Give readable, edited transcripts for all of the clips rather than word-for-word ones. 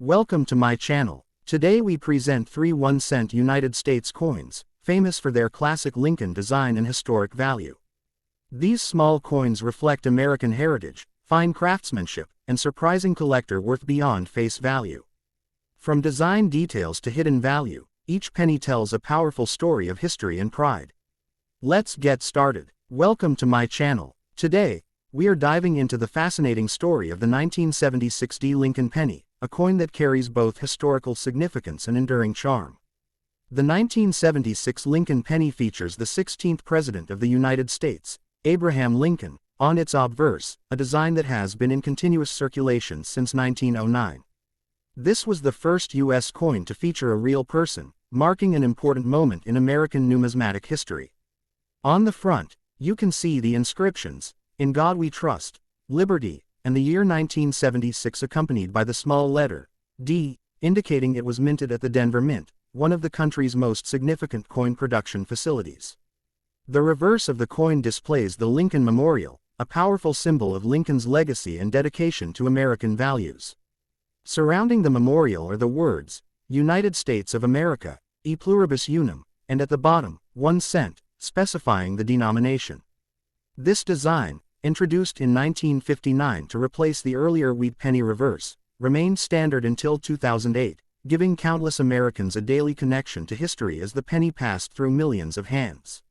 Welcome to my channel. Today we present 3 1-cent United States coins, famous for their classic Lincoln design and historic value. These small coins reflect American heritage, fine craftsmanship, and surprising collector worth beyond face value. From design details to hidden value, each penny tells a powerful story of history and pride. Let's get started. Welcome to my channel. Today, we are diving into the fascinating story of the 1976 Lincoln penny, a coin that carries both historical significance and enduring charm. The 1976 Lincoln penny features the 16th President of the United States, Abraham Lincoln, on its obverse, a design that has been in continuous circulation since 1909. This was the first U.S. coin to feature a real person, marking an important moment in American numismatic history. On the front, you can see the inscriptions, "In God We Trust," "Liberty," and the year 1976, accompanied by the small letter D, indicating it was minted at the Denver Mint, one of the country's most significant coin production facilities. The reverse of the coin displays the Lincoln Memorial, a powerful symbol of Lincoln's legacy and dedication to American values. Surrounding the memorial are the words, "United States of America, e pluribus unum," and at the bottom, 1 cent, specifying the denomination. This design, introduced in 1959 to replace the earlier wheat penny reverse, remained standard until 2008, giving countless Americans a daily connection to history as the penny passed through millions of hands.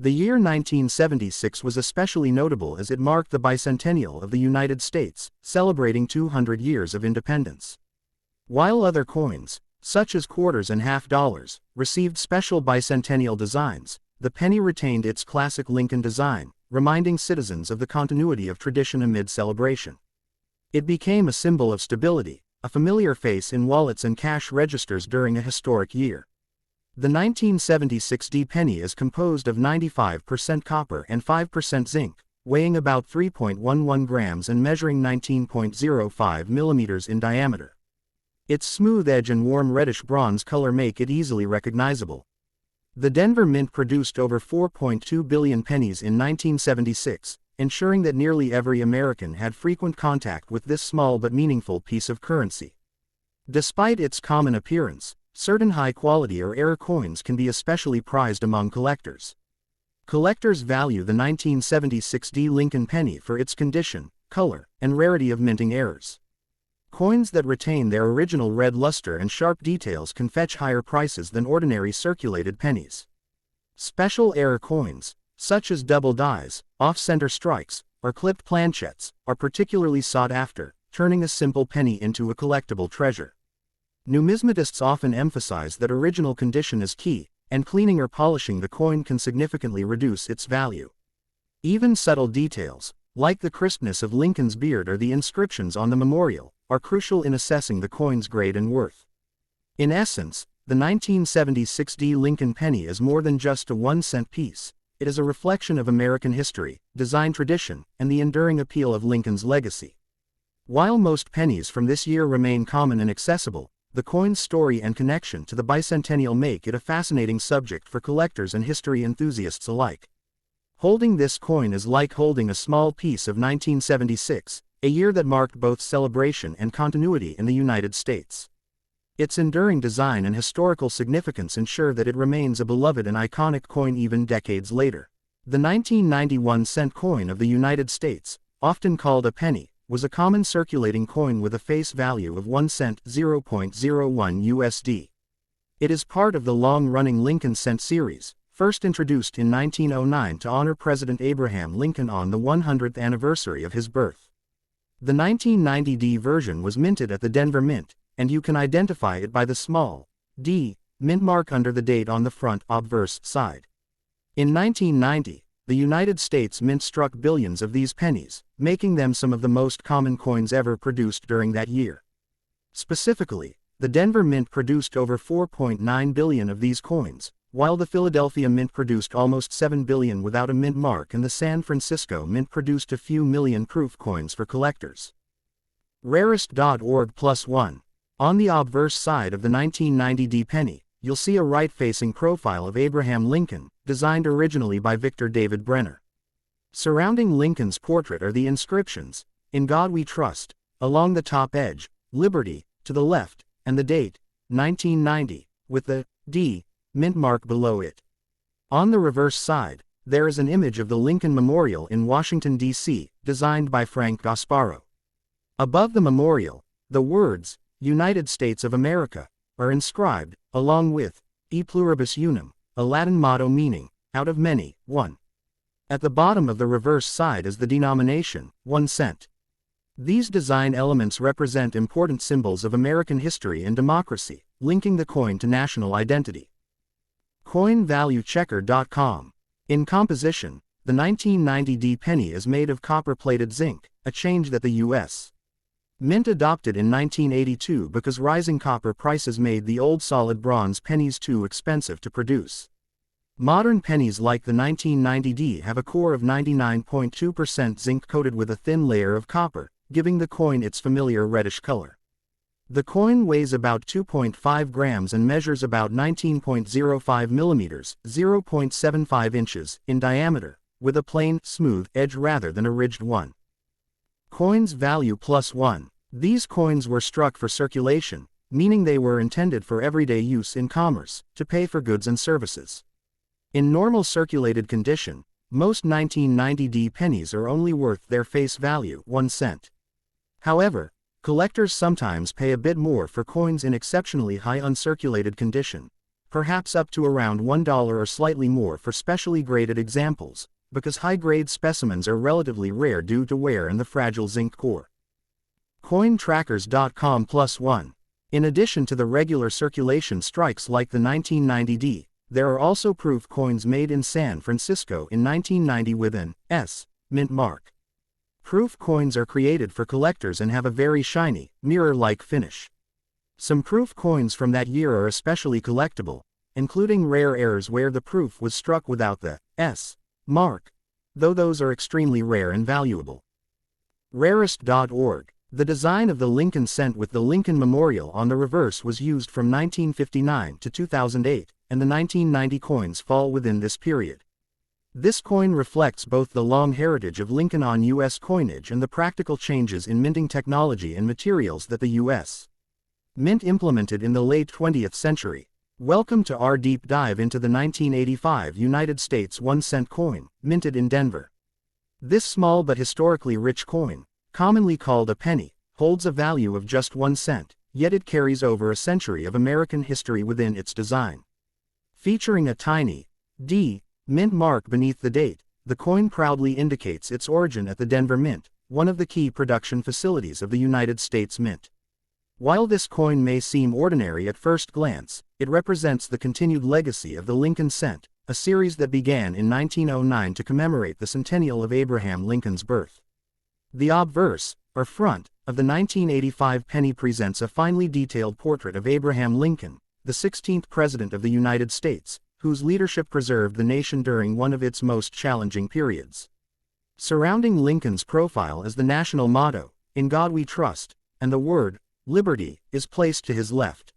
The year 1976 was especially notable as it marked the bicentennial of the United States, celebrating 200 years of independence. While other coins, such as quarters and half dollars, received special bicentennial designs, the penny retained its classic Lincoln design, reminding citizens of the continuity of tradition amid celebration. It became a symbol of stability, a familiar face in wallets and cash registers during a historic year. The 1976 penny is composed of 95% copper and 5% zinc, weighing about 3.11 grams and measuring 19.05 millimeters in diameter. Its smooth edge and warm reddish bronze color make it easily recognizable. The Denver Mint produced over 4.2 billion pennies in 1976, ensuring that nearly every American had frequent contact with this small but meaningful piece of currency. Despite its common appearance, certain high-quality or rare coins can be especially prized among collectors. Collectors value the 1976 Lincoln penny for its condition, color, and rarity of minting errors. Coins that retain their original red luster and sharp details can fetch higher prices than ordinary circulated pennies. Special error coins, such as double dies, off-center strikes, or clipped planchettes, are particularly sought after, turning a simple penny into a collectible treasure. Numismatists often emphasize that original condition is key, and cleaning or polishing the coin can significantly reduce its value. Even subtle details, like the crispness of Lincoln's beard or the inscriptions on the memorial, are crucial in assessing the coin's grade and worth. In essence, the 1976 Lincoln penny is more than just a 1-cent piece. It is a reflection of American history, design tradition, and the enduring appeal of Lincoln's legacy. While most pennies from this year remain common and accessible, the coin's story and connection to the bicentennial make it a fascinating subject for collectors and history enthusiasts alike. Holding this coin is like holding a small piece of 1976, a year that marked both celebration and continuity in the United States. Its enduring design and historical significance ensure that it remains a beloved and iconic coin even decades later. The 1991 cent coin of the United States, often called a penny, was a common circulating coin with a face value of 1 cent, 0.01 USD. It is part of the long-running Lincoln cent series, first introduced in 1909 to honor President Abraham Lincoln on the 100th anniversary of his birth. The 1990 version was minted at the Denver Mint, and you can identify it by the small D mint mark under the date on the front obverse side. In 1990, the United States Mint struck billions of these pennies, making them some of the most common coins ever produced during that year. Specifically, the Denver Mint produced over 4.9 billion of these coins, while the Philadelphia Mint produced almost 7 billion without a mint mark, and the San Francisco Mint produced a few million proof coins for collectors. Rarest.org+1. On the obverse side of the 1990 penny, you'll see a right-facing profile of Abraham Lincoln, designed originally by Victor David Brenner. Surrounding Lincoln's portrait are the inscriptions, "In God We Trust," along the top edge, "Liberty," to the left, and the date, 1990, with the D mint mark below it. On the reverse side, there is an image of the Lincoln Memorial in Washington, D.C., designed by Frank Gasparo. Above the memorial, the words, United States of America, are inscribed, along with, E pluribus unum, a Latin motto meaning, out of many, one. At the bottom of the reverse side is the denomination, 1 cent. These design elements represent important symbols of American history and democracy, linking the coin to national identity. CoinValueChecker.com. In composition, the 1990 D penny is made of copper-plated zinc, a change that the U.S. Mint adopted in 1982 because rising copper prices made the old solid bronze pennies too expensive to produce. Modern pennies like the 1990 D have a core of 99.2% zinc coated with a thin layer of copper, giving the coin its familiar reddish color. The coin weighs about 2.5 grams and measures about 19.05 millimeters, 0.75 inches, in diameter, with a plain, smooth edge rather than a ridged one. Coins value +1. These coins were struck for circulation, meaning they were intended for everyday use in commerce, to pay for goods and services. In normal circulated condition, most 1990 D pennies are only worth their face value, 1 cent. However, collectors sometimes pay a bit more for coins in exceptionally high uncirculated condition, perhaps up to around $1 or slightly more for specially graded examples, because high-grade specimens are relatively rare due to wear and the fragile zinc core. CoinTrackers.com +1. In addition to the regular circulation strikes like the 1990 D, there are also proof coins made in San Francisco in 1990 with an S mint mark. Proof coins are created for collectors and have a very shiny, mirror-like finish. Some proof coins from that year are especially collectible, including rare errors where the proof was struck without the S mark, though those are extremely rare and valuable. Rarest.org. The design of the Lincoln cent with the Lincoln Memorial on the reverse was used from 1959 to 2008, and the 1990 coins fall within this period. This coin reflects both the long heritage of Lincoln on U.S. coinage and the practical changes in minting technology and materials that the U.S. Mint implemented in the late 20th century. Welcome to our deep dive into the 1985 United States 1 cent coin, minted in Denver. This small but historically rich coin, commonly called a penny, holds a value of just 1 cent, yet it carries over a century of American history within its design. Featuring a tiny D mint mark beneath the date, the coin proudly indicates its origin at the Denver Mint, one of the key production facilities of the United States Mint. While this coin may seem ordinary at first glance, it represents the continued legacy of the Lincoln cent, a series that began in 1909 to commemorate the centennial of Abraham Lincoln's birth. The obverse, or front, of the 1985 penny presents a finely detailed portrait of Abraham Lincoln, the 16th President of the United States, whose leadership preserved the nation during one of its most challenging periods. Surrounding Lincoln's profile is the national motto, "In God We Trust," and the word, "Liberty," is placed to his left.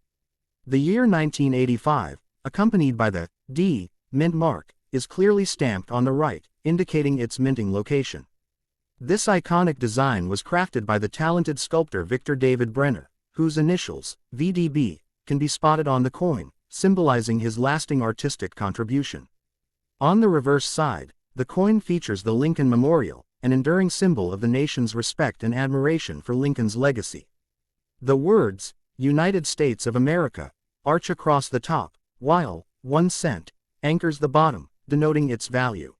The year 1985, accompanied by the D mint mark, is clearly stamped on the right, indicating its minting location. This iconic design was crafted by the talented sculptor Victor David Brenner, whose initials, VDB, can be spotted on the coin, symbolizing his lasting artistic contribution. On the reverse side, the coin features the Lincoln Memorial, an enduring symbol of the nation's respect and admiration for Lincoln's legacy. The words, United States of America, arch across the top, while 1 cent anchors the bottom, denoting its value.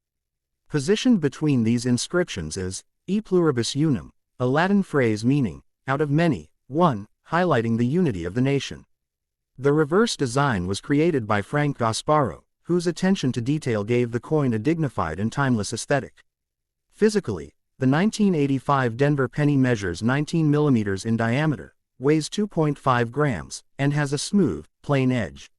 Positioned between these inscriptions is E pluribus unum, a Latin phrase meaning, out of many, one, highlighting the unity of the nation. The reverse design was created by Frank Gasparo, whose attention to detail gave the coin a dignified and timeless aesthetic. Physically, the 1985 Denver penny measures 19 millimeters in diameter, weighs 2.5 grams, and has a smooth, plain edge.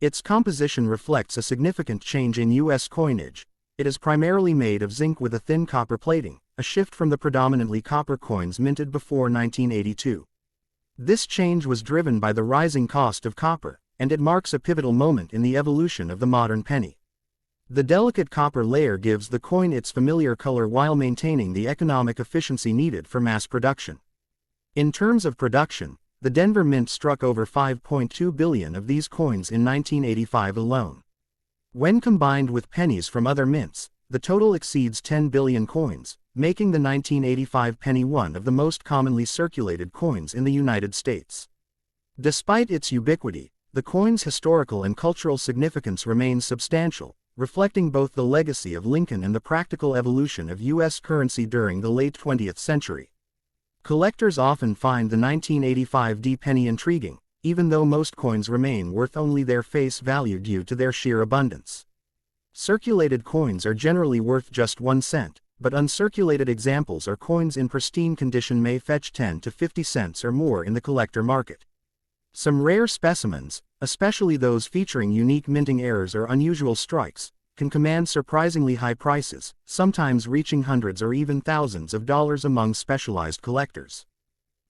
Its composition reflects a significant change in U.S. coinage. It is primarily made of zinc with a thin copper plating, a shift from the predominantly copper coins minted before 1982. This change was driven by the rising cost of copper, and it marks a pivotal moment in the evolution of the modern penny. The delicate copper layer gives the coin its familiar color while maintaining the economic efficiency needed for mass production. In terms of production, The Denver Mint struck over 5.2 billion of these coins in 1985 alone. When combined with pennies from other mints, the total exceeds 10 billion coins, making the 1985 penny one of the most commonly circulated coins in the United States. Despite its ubiquity, the coin's historical and cultural significance remains substantial, reflecting both the legacy of Lincoln and the practical evolution of U.S. currency during the late 20th century. Collectors often find the 1985 D penny intriguing, even though most coins remain worth only their face value due to their sheer abundance. Circulated coins are generally worth just 1 cent, but uncirculated examples or coins in pristine condition may fetch 10 to 50 cents or more in the collector market. Some rare specimens, especially those featuring unique minting errors or unusual strikes, can command surprisingly high prices, sometimes reaching hundreds or even thousands of dollars among specialized collectors.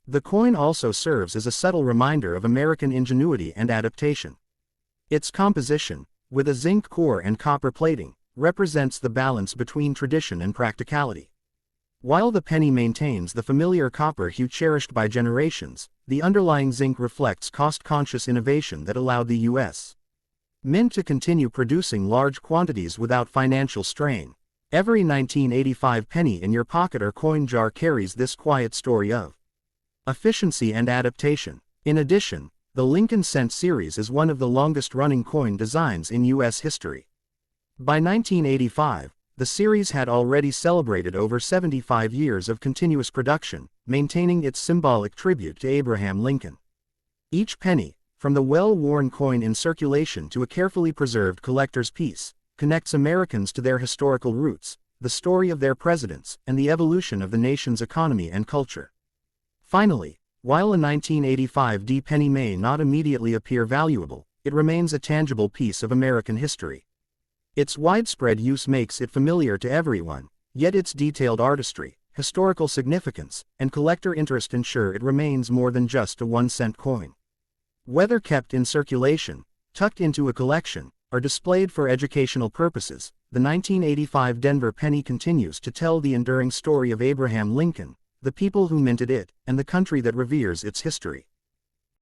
The coin also serves as a subtle reminder of American ingenuity and adaptation. Its composition, with a zinc core and copper plating, represents the balance between tradition and practicality. While the penny maintains the familiar copper hue cherished by generations, the underlying zinc reflects cost-conscious innovation that allowed the U.S. Mint to continue producing large quantities without financial strain. Every 1985 penny in your pocket or coin jar carries this quiet story of efficiency and adaptation. In addition, the Lincoln Cent series is one of the longest-running coin designs in U.S. history. By 1985, the series had already celebrated over 75 years of continuous production, maintaining its symbolic tribute to Abraham Lincoln. Each penny, from the well-worn coin in circulation to a carefully preserved collector's piece, connects Americans to their historical roots, the story of their presidents, and the evolution of the nation's economy and culture. Finally, while a 1985 D penny may not immediately appear valuable, it remains a tangible piece of American history. Its widespread use makes it familiar to everyone, yet its detailed artistry, historical significance, and collector interest ensure it remains more than just a 1-cent coin. Whether kept in circulation, tucked into a collection, or displayed for educational purposes, the 1985 Denver penny continues to tell the enduring story of Abraham Lincoln, the people who minted it, and the country that reveres its history.